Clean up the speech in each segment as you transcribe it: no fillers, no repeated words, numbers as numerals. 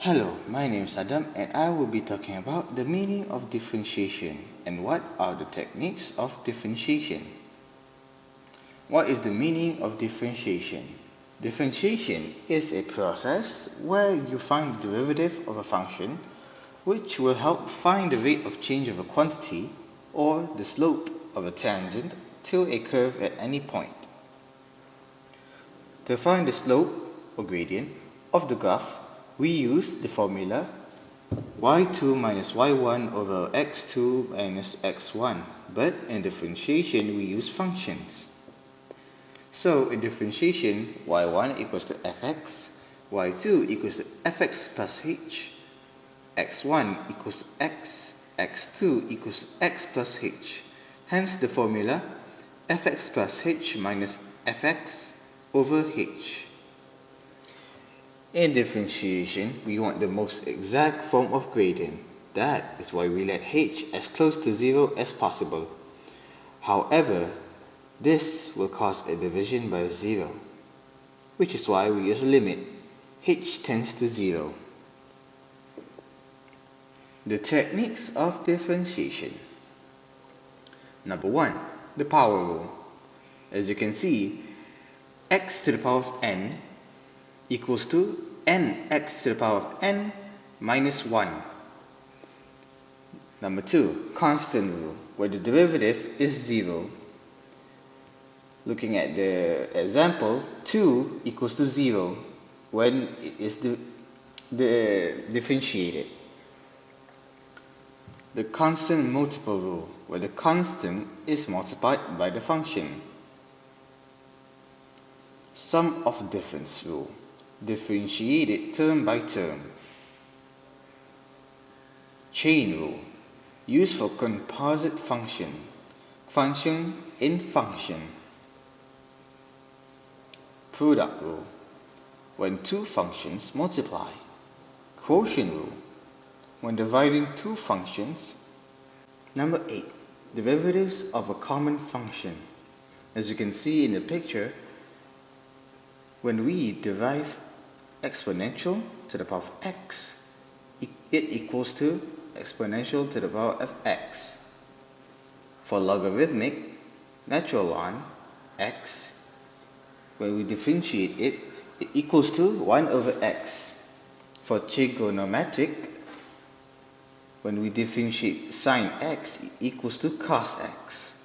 Hello, my name is Adam and I will be talking about the meaning of differentiation and what are the techniques of differentiation. What is the meaning of differentiation? Differentiation is a process where you find the derivative of a function which will help find the rate of change of a quantity or the slope of a tangent to a curve at any point. To find the slope or gradient of the graph, we use the formula y2 minus y1 over x2 minus x1, but in differentiation we use functions. So in differentiation, y1 equals to fx, y2 equals to fx plus h, x1 equals to x, x2 equals to x plus h. Hence the formula fx plus h minus fx over h. In differentiation, we want the most exact form of gradient. That is why we let h as close to 0 as possible. However, this will cause a division by 0, which is why we use a limit. H tends to 0. The techniques of differentiation. Number 1. The power rule. As you can see, x to the power of n equals to nx to the power of n minus 1. Number 2, constant rule, where the derivative is 0. Looking at the example, 2 equals to 0 when it is differentiated. The constant multiple rule, where the constant is multiplied by the function. Sum of difference rule, differentiated term by term. Chain rule, used for composite function, function in function. Product rule, when two functions multiply. Quotient rule, when dividing two functions. Number 8, derivatives of a common function. As you can see in the picture, when we derive exponential to the power of x, it equals to exponential to the power of x. For logarithmic, natural log x, when we differentiate it, it equals to 1 over x. For trigonometric, when we differentiate sine x, it equals to cos x.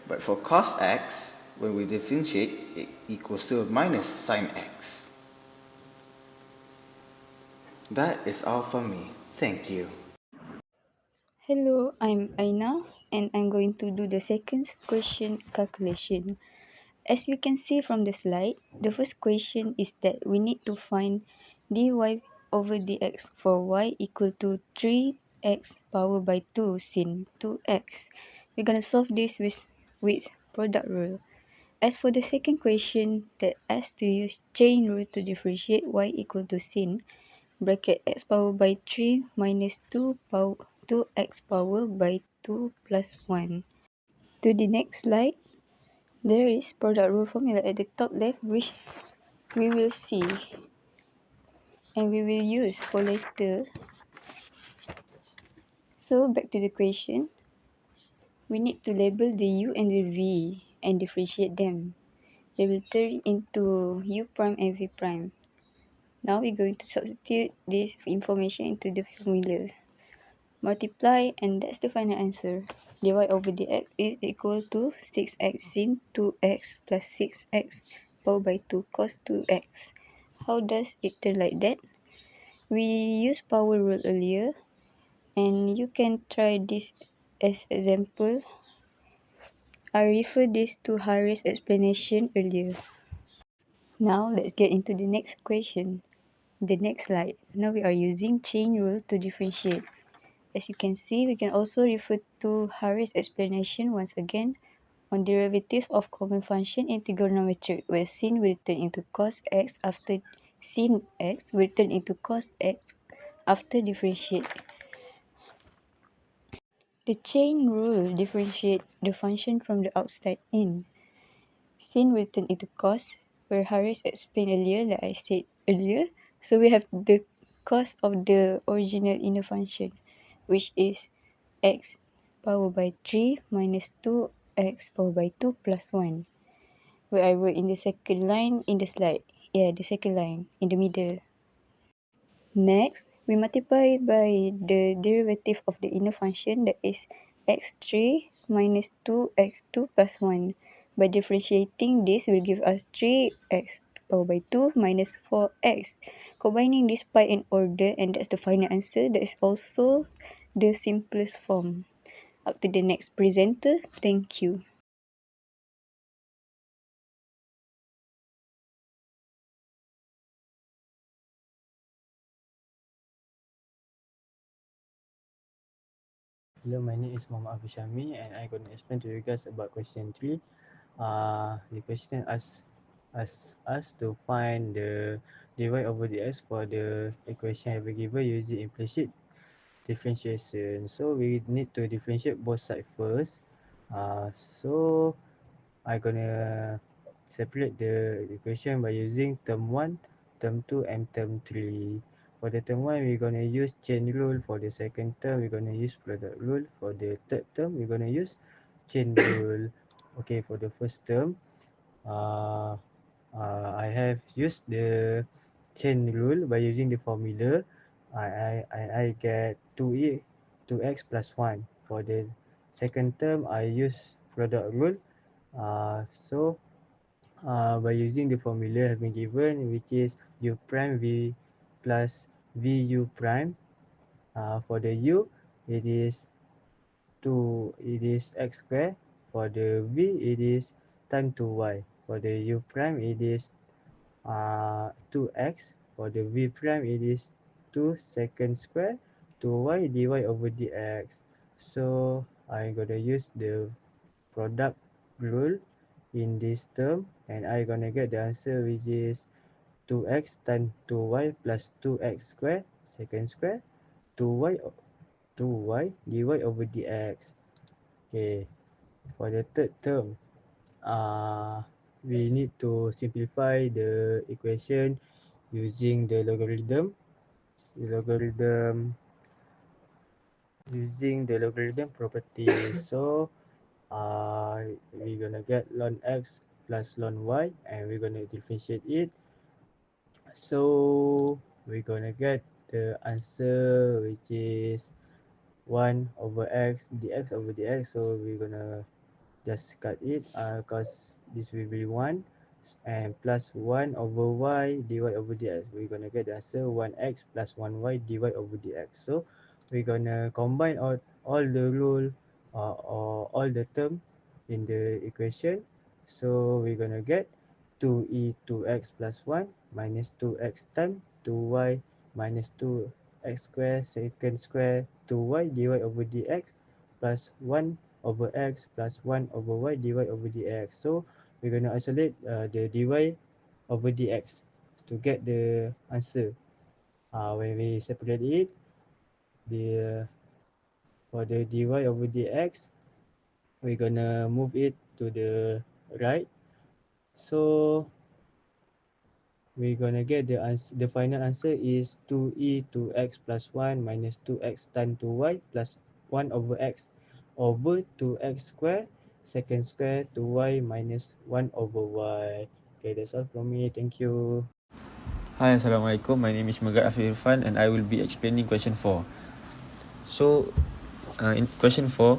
But for cos x, when we differentiate, it equals to minus sine x. That is all from me. Thank you. Hello, I'm Aina and I'm going to do the second question calculation. As you can see from the slide, the first question is that we need to find dy over dx for y equal to 3x power by 2 sin 2x. We're going to solve this with product rule. As for the second question that asks to use chain rule to differentiate y equal to sin bracket x power by 3 minus 2x power by 2 plus 1. To the next slide, there is product rule formula at the top left which we will see and we will use for later. So back to the question, we need to label the u and the v and differentiate them. They will turn into u prime and v prime. Now we're going to substitute this information into the formula. Multiply and that's the final answer. Dy over dx is equal to 6x sin 2x plus 6x power by 2 cos 2x. How does it turn like that? We used power rule earlier and you can try this as example. I refer this to Harry's explanation earlier. Now let's get into the next question. The next slide. Now we are using chain rule to differentiate. As you can see, we can also refer to Harry's explanation once again on derivative of common function in trigonometric, where sin will turn into cos x after sin x will turn into cos x after differentiate. The chain rule differentiate the function from the outside in. Sin will turn into cos, where Harry's explained earlier, like I said earlier. So we have the because of the original inner function, which is x power by 3 minus 2x power by 2 plus 1. Where I wrote in the second line in the slide. Yeah, the second line in the middle. Next, we multiply by the derivative of the inner function, that is x3 minus 2x2 plus 1. By differentiating this will give us 3x power by 2 minus 4x. Combining this by an order, and that's the final answer. That is also the simplest form. Up to the next presenter. Thank you. Hello, my name is Muhammad Hafiz Shami and I'm going to explain to you guys about question 3. The question asks us to find the dy over dx for the equation ever given using implicit differentiation. So we need to differentiate both sides first. So I'm gonna separate the equation by using term 1, term 2 and term 3. For the term 1, we're gonna use chain rule. For the second term, we're gonna use product rule. For the third term, we're gonna use chain rule. Okay, for the first term, uh, I have used the chain rule by using the formula. I get 2x plus 1. For the second term, I use product rule. So by using the formula have been given, which is u prime v plus vu prime. For the u, it is x square. For the v, it is tan 2y. For the u prime, it is 2x. For the v prime, it is 2 second square 2y dy over dx. So I'm gonna use the product rule in this term, and I'm gonna get the answer, which is 2x tan 2y plus 2x square second square 2y 2y dy over dx. Okay, for the third term, we need to simplify the equation using the logarithm. Using the logarithm property. So we're gonna get ln x plus ln y, and we're gonna differentiate it. So we're gonna get the answer, which is 1 over x dx over dx. So we're gonna just cut it, because this will be 1, and plus 1 over y dy over dx. We're gonna get the answer 1x plus 1y dy over dx. So we're gonna combine all the rule, or all the term in the equation. So we're gonna get 2e 2x plus 1 minus 2x tan 2y minus 2x square second square 2y dy over dx plus 1 over x plus 1 over y dy over dx. So we're going to isolate the dy over dx to get the answer. When we separate it, the for the dy over dx, we're going to move it to the right. So we're going to get the answer. The final answer is 2e 2x plus 1 minus 2x tan 2y plus 1 over x over 2x square second square 2y minus 1 over y. Okay, that's all from me. Thank you. Hi, Assalamualaikum. My name is Megat Afif Irfan and I will be explaining question 4. So, in question 4,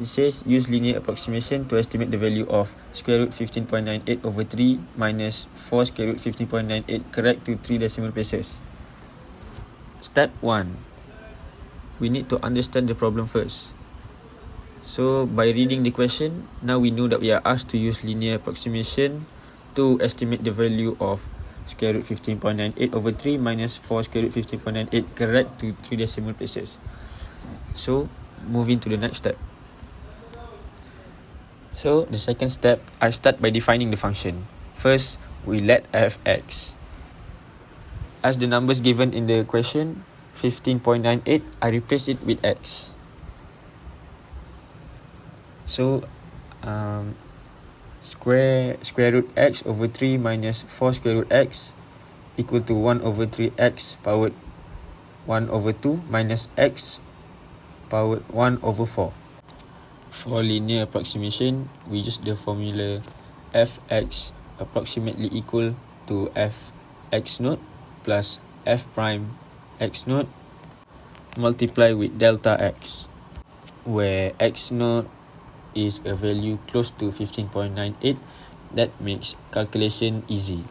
it says use linear approximation to estimate the value of square root 15.98 over 3 minus 4 square root 15.98 correct to 3 decimal places. Step 1. We need to understand the problem first. So, by reading the question, now we know that we are asked to use linear approximation to estimate the value of square root 15.98 over 3 minus 4 square root 15.98 correct to 3 decimal places. So, moving to the next step. So, the second step, I start by defining the function. First, we let f(x). As the numbers given in the question, 15.98, I replace it with x. So, square root x over 3 minus 4 square root x equal to 1 over 3x powered 1 over 2 minus x powered 1 over 4. For linear approximation, we use the formula fx approximately equal to fx naught plus f prime x naught multiply with delta x, where x naught is a value close to 15.98. That makes calculation easy.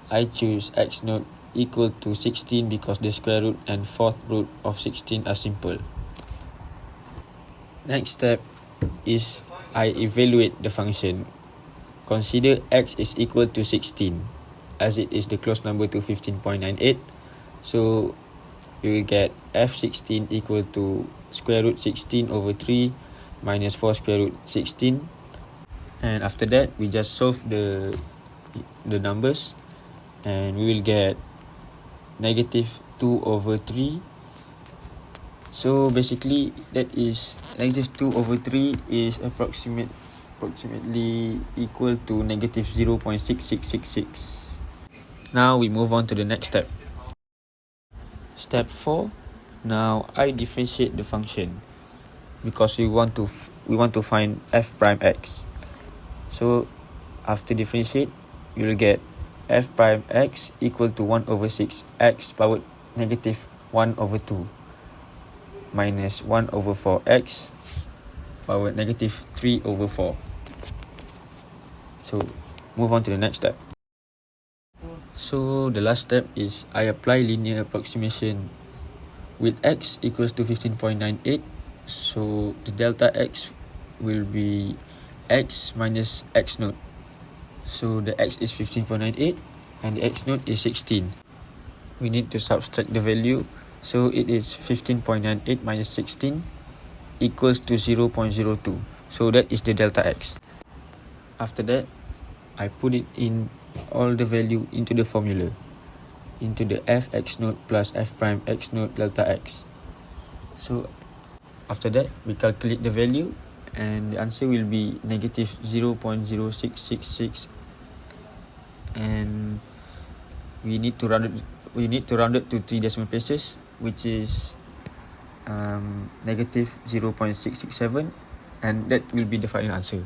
I choose x naught equal to 16 because the square root and fourth root of 16 are simple. Next step is I evaluate the function. Consider x is equal to 16 as it is the close number to 15.98. So you will get f16 equal to square root 16 over 3 minus 4 square root 16. And after that, we just solve the numbers and we will get negative 2 over 3. So basically that is negative 2 over 3 is approximately equal to negative 0.6666. Now we move on to the next step. Step 4. Now I differentiate the function because we want to find f prime x. So after differentiate, you will get f prime x equal to 1 over 6 x powered negative 1 over 2 minus 1 over 4 x powered negative 3 over 4. So move on to the next step. So the last step is I apply linear approximation with x equals to 15.98. So the delta x will be x minus x naught. So the x is 15.98 and the x naught is 16. We need to subtract the value. So it is 15.98 minus 16 equals to 0.02. So that is the delta x. After that, I put it in all the value into the formula, into the fx naught plus f prime x naught delta x. So after that, we calculate the value and the answer will be negative 0.0666, and we need to round it to 3 decimal places, which is negative 0.667, and that will be the final answer.